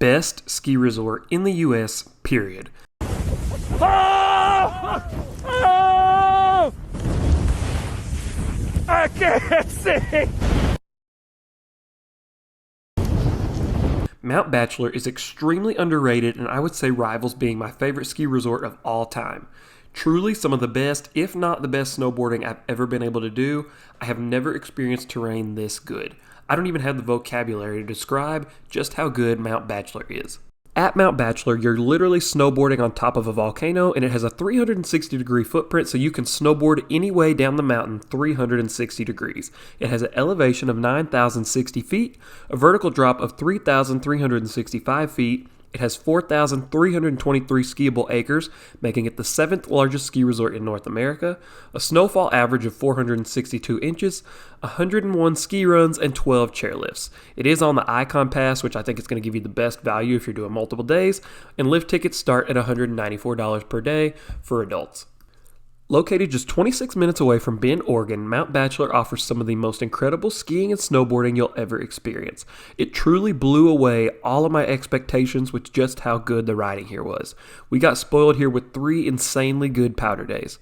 best ski resort in the US, period. Oh! Oh! I can't see! Mount Bachelor is extremely underrated, and I would say rivals being my favorite ski resort of all time. Truly some of the best, if not the best snowboarding I've ever been able to do. I have never experienced terrain this good. I don't even have the vocabulary to describe just how good Mount Bachelor is. At Mount Bachelor, you're literally snowboarding on top of a volcano, and it has a 360-degree footprint, so you can snowboard any way down the mountain 360 degrees. It has an elevation of 9,060 feet, a vertical drop of 3,365 feet. It has 4,323 skiable acres, making it the 7th largest ski resort in North America, a snowfall average of 462 inches, 101 ski runs, and 12 chairlifts. It is on the Ikon Pass, which I think is going to give you the best value if you're doing multiple days, and lift tickets start at $194 per day for adults. Located just 26 minutes away from Bend, Oregon, Mount Bachelor offers some of the most incredible skiing and snowboarding you'll ever experience. It truly blew away all of my expectations with just how good the riding here was. We got spoiled here with 3 insanely good powder days.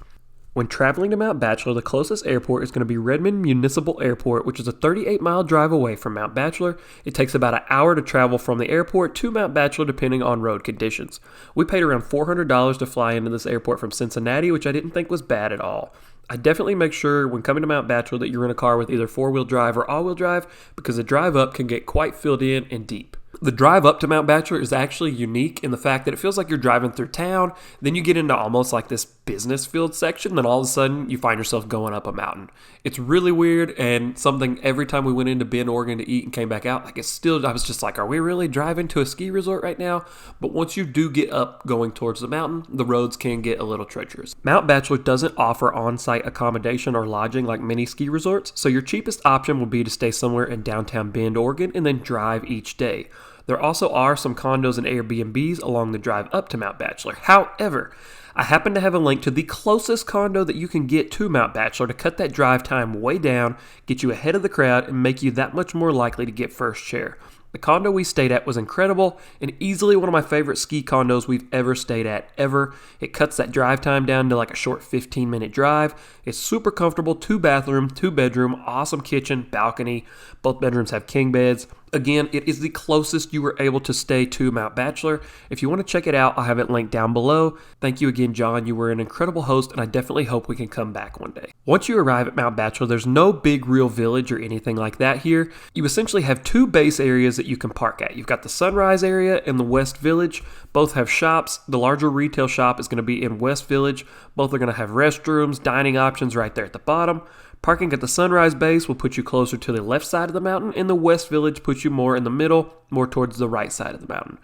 When traveling to Mount Bachelor, the closest airport is going to be Redmond Municipal Airport, which is a 38-mile drive away from Mount Bachelor. It takes about an hour to travel from the airport to Mount Bachelor depending on road conditions. We paid around $400 to fly into this airport from Cincinnati, which I didn't think was bad at all. I definitely make sure when coming to Mount Bachelor that you're in a car with either 4-wheel drive or all-wheel drive, because the drive up can get quite filled in and deep. The drive up to Mount Bachelor is actually unique in the fact that it feels like you're driving through town, then you get into almost like this business field section, then all of a sudden you find yourself going up a mountain. It's really weird, and something every time we went into Bend, Oregon to eat and came back out, I was just like, are we really driving to a ski resort right now? But once you do get up going towards the mountain, the roads can get a little treacherous. Mount Bachelor doesn't offer on-site accommodation or lodging like many ski resorts, so your cheapest option would be to stay somewhere in downtown Bend, Oregon, and then drive each day. There also are some condos and Airbnbs along the drive up to Mount Bachelor. However, I happen to have a link to the closest condo that you can get to Mount Bachelor to cut that drive time way down, get you ahead of the crowd, and make you that much more likely to get first share. The condo we stayed at was incredible and easily one of my favorite ski condos we've ever stayed at ever. It cuts that drive time down to like a short 15-minute drive. It's super comfortable, 2-bathroom, 2-bedroom, awesome kitchen, balcony. Both bedrooms have king beds. Again, it is the closest you were able to stay to Mount Bachelor. If you want to check it out, I'll have it linked down below. Thank you again, John. You were an incredible host, and I definitely hope we can come back one day. Once you arrive at Mount Bachelor, there's no big real village or anything like that here. You essentially have 2 base areas that you can park at. You've got the Sunrise area and the West Village. Both have shops. The larger retail shop is going to be in West Village. Both are going to have restrooms, dining options right there at the bottom. Parking at the Sunrise base will put you closer to the left side of the mountain, and the West Village puts you more in the middle, more towards the right side of the mountain.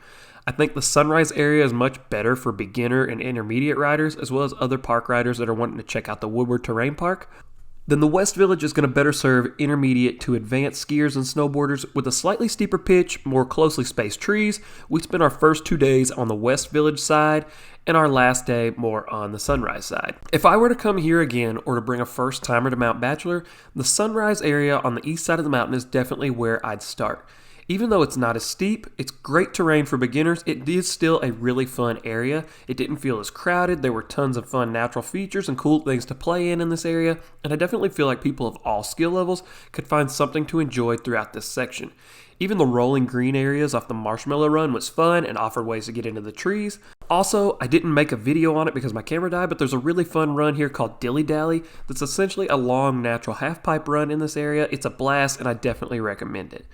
I think the Sunrise area is much better for beginner and intermediate riders, as well as other park riders that are wanting to check out the Woodward Terrain Park. Then the West Village is going to better serve intermediate to advanced skiers and snowboarders with a slightly steeper pitch, more closely spaced trees. We spent our first 2 days on the West Village side, and our last day more on the Sunrise side. If I were to come here again or to bring a first timer to Mount Bachelor, the Sunrise area on the east side of the mountain is definitely where I'd start. Even though it's not as steep, it's great terrain for beginners. It is still a really fun area. It didn't feel as crowded. There were tons of fun natural features and cool things to play in this area, and I definitely feel like people of all skill levels could find something to enjoy throughout this section. Even the rolling green areas off the Marshmallow Run was fun and offered ways to get into the trees. Also, I didn't make a video on it because my camera died, but there's a really fun run here called Dilly Dally that's essentially a long natural half-pipe run in this area. It's a blast, and I definitely recommend it.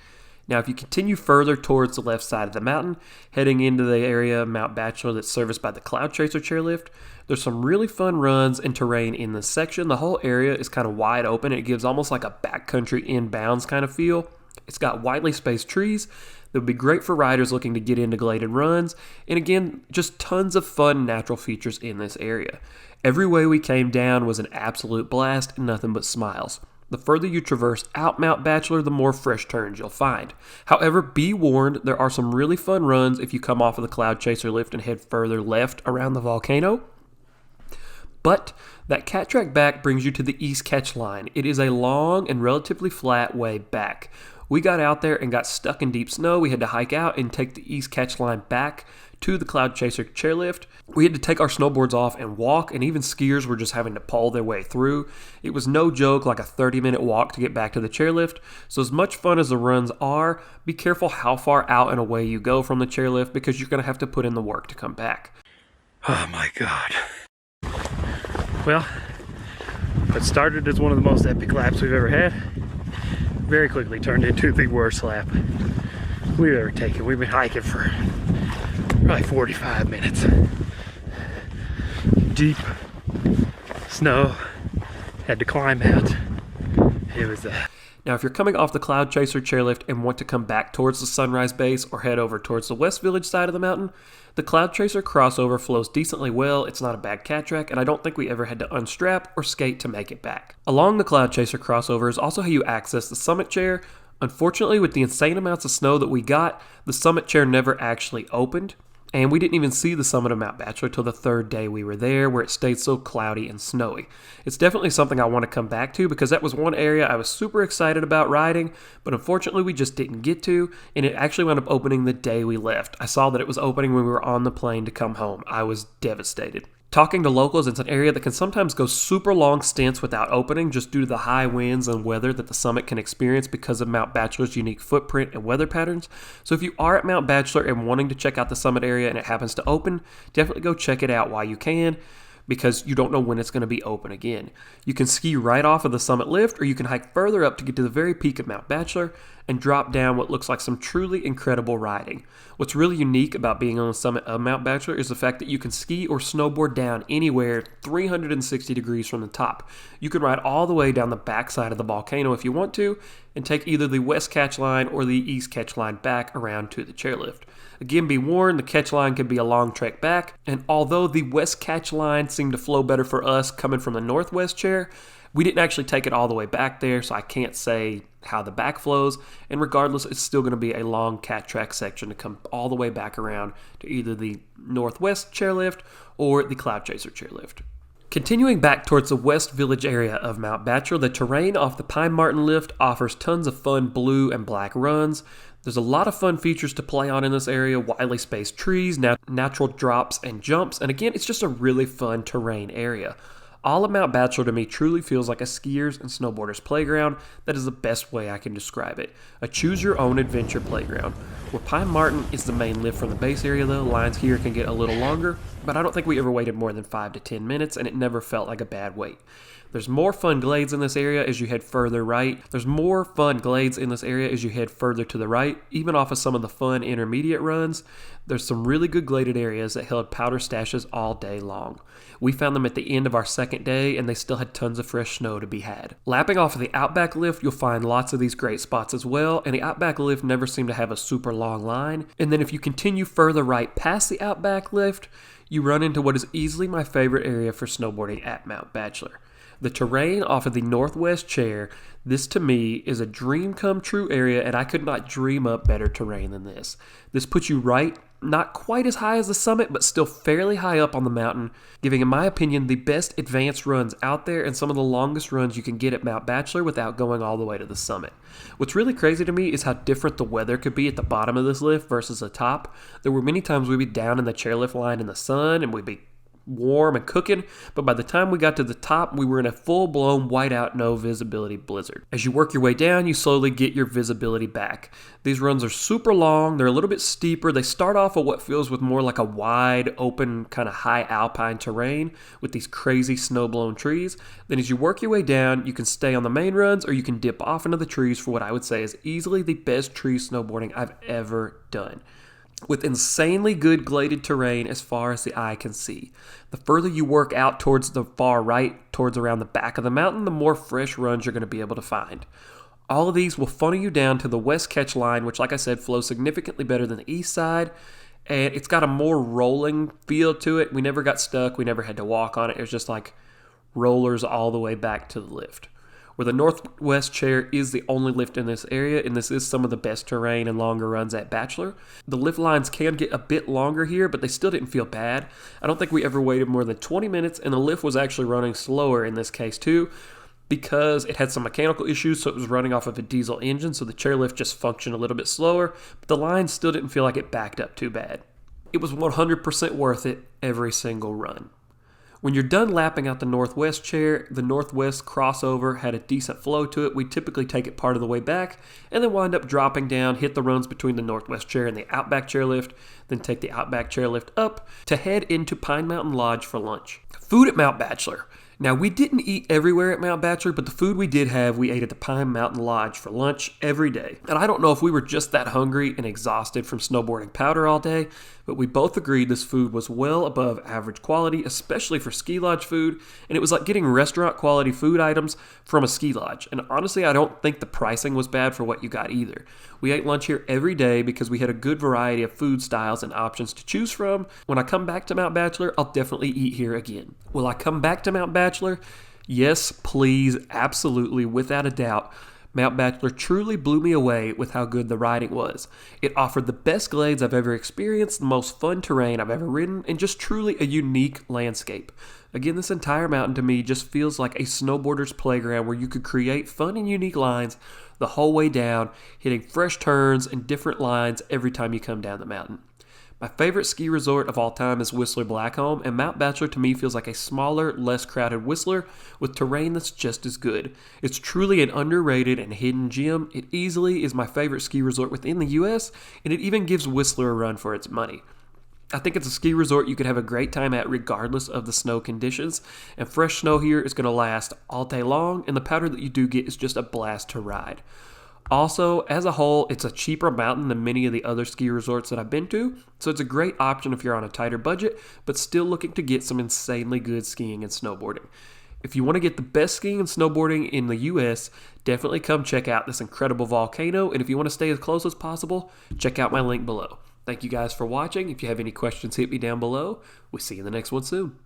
Now, if you continue further towards the left side of the mountain, heading into the area of Mount Bachelor that's serviced by the Cloud Chaser chairlift, there's some really fun runs and terrain in this section. The whole area is kind of wide open. It gives almost like a backcountry inbounds kind of feel. It's got widely spaced trees that would be great for riders looking to get into gladed runs. And again, just tons of fun natural features in this area. Every way we came down was an absolute blast and nothing but smiles. The further you traverse out Mount Bachelor, the more fresh turns you'll find. However, be warned, there are some really fun runs if you come off of the Cloud Chaser lift and head further left around the volcano. But that cat track back brings you to the East Catch Line. It is a long and relatively flat way back. We got out there and got stuck in deep snow. We had to hike out and take the east catch line back to the Cloud Chaser chairlift. We had to take our snowboards off and walk, and even skiers were just having to pole their way through. It was no joke, like a 30-minute walk to get back to the chairlift. So as much fun as the runs are, be careful how far out and away you go from the chairlift because you're going to have to put in the work to come back. Oh my God. Well, what started as one of the most epic laps we've ever had very quickly turned into the worst lap we've ever taken. We've been hiking for probably 45 minutes. Deep snow, had to climb out. It was Now, if you're coming off the Cloud Chaser chairlift and want to come back towards the Sunrise Base or head over towards the West Village side of the mountain, the Cloud Chaser crossover flows decently well. It's not a bad cat track, and I don't think we ever had to unstrap or skate to make it back. Along the Cloud Chaser crossover is also how you access the summit chair. Unfortunately, with the insane amounts of snow that we got, the summit chair never actually opened. And we didn't even see the summit of Mount Bachelor till the third day we were there, where it stayed so cloudy and snowy. It's definitely something I want to come back to because that was one area I was super excited about riding, but unfortunately we just didn't get to, and it actually wound up opening the day we left. I saw that it was opening when we were on the plane to come home. I was devastated. Talking to locals, it's an area that can sometimes go super long stints without opening just due to the high winds and weather that the summit can experience because of Mount Bachelor's unique footprint and weather patterns. So if you are at Mount Bachelor and wanting to check out the summit area and it happens to open, definitely go check it out while you can, because you don't know when it's going to be open again. You can ski right off of the summit lift, or you can hike further up to get to the very peak of Mount Bachelor and drop down what looks like some truly incredible riding. What's really unique about being on the summit of Mount Bachelor is the fact that you can ski or snowboard down anywhere 360 degrees from the top. You can ride all the way down the backside of the volcano if you want to, and take either the west catch line or the east catch line back around to the chairlift. Again, be warned, the catch line can be a long trek back, and although the west catch line seemed to flow better for us coming from the northwest chair, we didn't actually take it all the way back there, so I can't say how the back flows, and regardless, it's still going to be a long cat track section to come all the way back around to either the northwest chairlift or the Cloud Chaser chairlift. Continuing back towards the West Village area of Mount Bachelor, the terrain off the Pine Marten lift offers tons of fun blue and black runs. There's a lot of fun features to play on in this area, widely spaced trees, natural drops and jumps, and again, it's just a really fun terrain area. All of Mount Bachelor to me truly feels like a skier's and snowboarder's playground. That is the best way I can describe it. A choose-your-own-adventure playground. Where Pine Marten is the main lift from the base area though, lines here can get a little longer, but I don't think we ever waited more than 5 to 10 minutes, and it never felt like a bad wait. There's more fun glades in this area as you head further right. There's more fun glades in this area as you head further to the right, even off of some of the fun intermediate runs. There's some really good gladed areas that held powder stashes all day long. We found them at the end of our second day, and they still had tons of fresh snow to be had. Lapping off of the Outback lift, you'll find lots of these great spots as well, and the Outback lift never seemed to have a super long line. And then if you continue further right past the Outback lift, you run into what is easily my favorite area for snowboarding at Mount Bachelor. The terrain off of the northwest chair, this to me is a dream come true area, and I could not dream up better terrain than this. This puts you right, not quite as high as the summit, but still fairly high up on the mountain, giving, in my opinion, the best advanced runs out there and some of the longest runs you can get at Mount Bachelor without going all the way to the summit. What's really crazy to me is how different the weather could be at the bottom of this lift versus the top. There were many times we'd be down in the chairlift line in the sun, and we'd be warm and cooking, but by the time we got to the top, we were in a full-blown whiteout, no visibility blizzard. As you work your way down, you slowly get your visibility back. These runs are super long, they're a little bit steeper, they start off at what feels with more like a wide, open, kind of high alpine terrain with these crazy snow-blown trees. Then as you work your way down, you can stay on the main runs or you can dip off into the trees for what I would say is easily the best tree snowboarding I've ever done, with insanely good gladed terrain as far as the eye can see. The further you work out towards the far right, towards around the back of the mountain, the more fresh runs you're going to be able to find. All of these will funnel you down to the west catch line, which, like I said, flows significantly better than the east side, and it's got a more rolling feel to it. We never got stuck. We never had to walk on it. It was just like rollers all the way back to the lift. Where the northwest chair is the only lift in this area, and this is some of the best terrain and longer runs at Bachelor. The lift lines can get a bit longer here, but they still didn't feel bad. I don't think we ever waited more than 20 minutes, and the lift was actually running slower in this case too. because it had some mechanical issues, so it was running off of a diesel engine, so the chairlift just functioned a little bit slower, but the line still didn't feel like it backed up too bad. It was 100% worth it every single run. When you're done lapping out the Northwest chair, the Northwest crossover had a decent flow to it. We typically take it part of the way back and then wind up dropping down, hit the runs between the Northwest chair and the Outback chairlift, then take the Outback chairlift up to head into Pine Mountain Lodge for lunch. Food at Mount Bachelor. Now, we didn't eat everywhere at Mount Bachelor, but the food we did have, we ate at the Pine Mountain Lodge for lunch every day. And I don't know if we were just that hungry and exhausted from snowboarding powder all day, but we both agreed this food was well above average quality, especially for ski lodge food, and it was like getting restaurant quality food items from a ski lodge. And honestly, I don't think the pricing was bad for what you got either. We ate lunch here every day because we had a good variety of food styles and options to choose from. When I come back to Mount Bachelor, I'll definitely eat here again. Will I come back to Mount Bachelor? Yes, please, absolutely, without a doubt. Mount Bachelor truly blew me away with how good the riding was. It offered the best glades I've ever experienced, the most fun terrain I've ever ridden, and just truly a unique landscape. Again, this entire mountain to me just feels like a snowboarder's playground where you could create fun and unique lines the whole way down, hitting fresh turns and different lines every time you come down the mountain. My favorite ski resort of all time is Whistler Blackcomb, and Mount Bachelor to me feels like a smaller, less crowded Whistler with terrain that's just as good. It's truly an underrated and hidden gem. It easily is my favorite ski resort within the US, and it even gives Whistler a run for its money. I think it's a ski resort you could have a great time at regardless of the snow conditions, and fresh snow here is going to last all day long, and the powder that you do get is just a blast to ride. Also, as a whole, it's a cheaper mountain than many of the other ski resorts that I've been to, so it's a great option if you're on a tighter budget, but still looking to get some insanely good skiing and snowboarding. If you want to get the best skiing and snowboarding in the US, definitely come check out this incredible volcano, and if you want to stay as close as possible, check out my link below. Thank you guys for watching. If you have any questions, hit me down below. We'll see you in the next one soon.